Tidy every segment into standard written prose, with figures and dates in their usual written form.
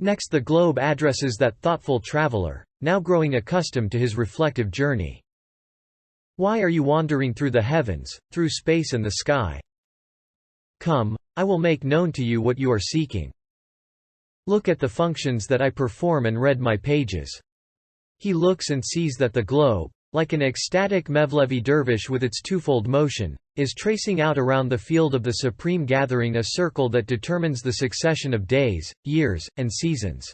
Next the globe addresses that thoughtful traveler, now growing accustomed to his reflective journey. Why are you wandering through the heavens, through space and the sky? Come, I will make known to you what you are seeking. Look at the functions that I perform and read my pages. He looks and sees that the globe, like an ecstatic Mevlevi dervish with its twofold motion, is tracing out around the field of the supreme gathering a circle that determines the succession of days, years, and seasons.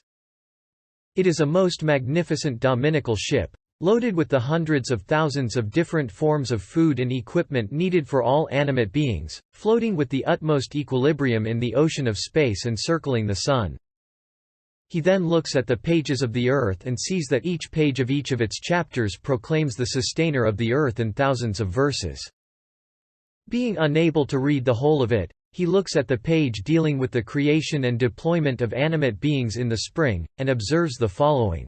It is a most magnificent dominical ship, loaded with the hundreds of thousands of different forms of food and equipment needed for all animate beings, floating with the utmost equilibrium in the ocean of space and circling the sun. He then looks at the pages of the earth and sees that each page of each of its chapters proclaims the sustainer of the earth in thousands of verses. Being unable to read the whole of it, he looks at the page dealing with the creation and deployment of animate beings in the spring, and observes the following.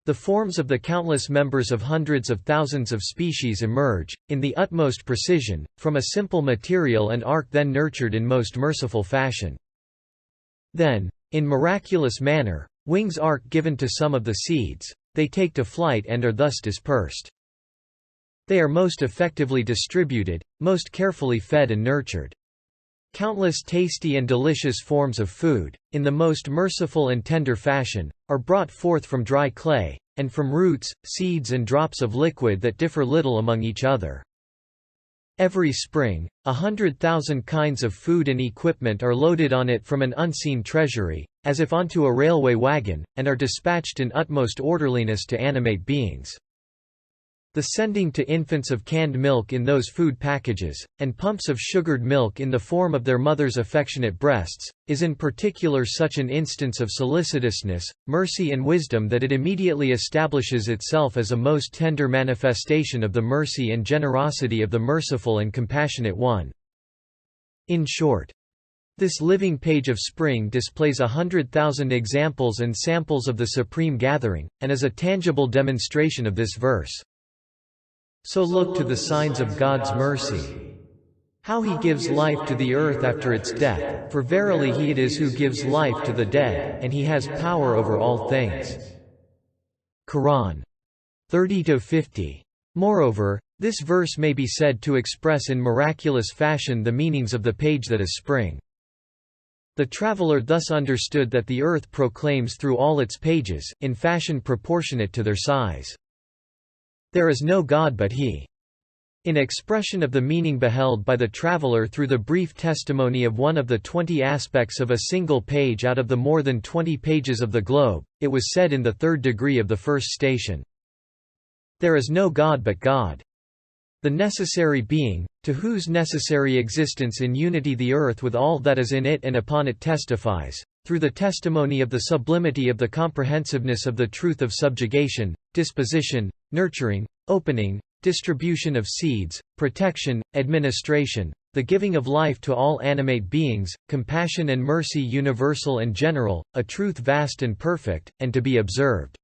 The forms of the countless members of hundreds of thousands of species emerge, in the utmost precision, from a simple material and are then nurtured in most merciful fashion. Then, in miraculous manner, wings are given to some of the seeds, they take to flight and are thus dispersed. They are most effectively distributed, most carefully fed and nurtured. Countless tasty and delicious forms of food, in the most merciful and tender fashion, are brought forth from dry clay, and from roots, seeds and drops of liquid that differ little among each other. Every spring, 100,000 kinds of food and equipment are loaded on it from an unseen treasury, as if onto a railway wagon, and are dispatched in utmost orderliness to animate beings. The sending to infants of canned milk in those food packages, and pumps of sugared milk in the form of their mothers' affectionate breasts, is in particular such an instance of solicitousness, mercy and wisdom that it immediately establishes itself as a most tender manifestation of the mercy and generosity of the merciful and compassionate One. In short, this living page of spring displays 100,000 examples and samples of the supreme gathering, and is a tangible demonstration of this verse. So look to the signs of God's mercy. How He gives life to the earth after its death, for verily He it is who gives life to the dead, and He has power over all things. Quran 30-50. Moreover, this verse may be said to express in miraculous fashion the meanings of the page that is spring. The traveler thus understood that the earth proclaims through all its pages, in fashion proportionate to their size. There is no God but He. In expression of the meaning beheld by the traveler through the brief testimony of one of the 20 aspects of a single page out of the more than 20 pages of the globe, it was said in the third degree of the first station. There is no God but God. The necessary being, to whose necessary existence in unity the earth with all that is in it and upon it testifies, through the testimony of the sublimity of the comprehensiveness of the truth of subjugation, disposition, nurturing, opening, distribution of seeds, protection, administration, the giving of life to all animate beings, compassion and mercy universal and general, a truth vast and perfect, and to be observed.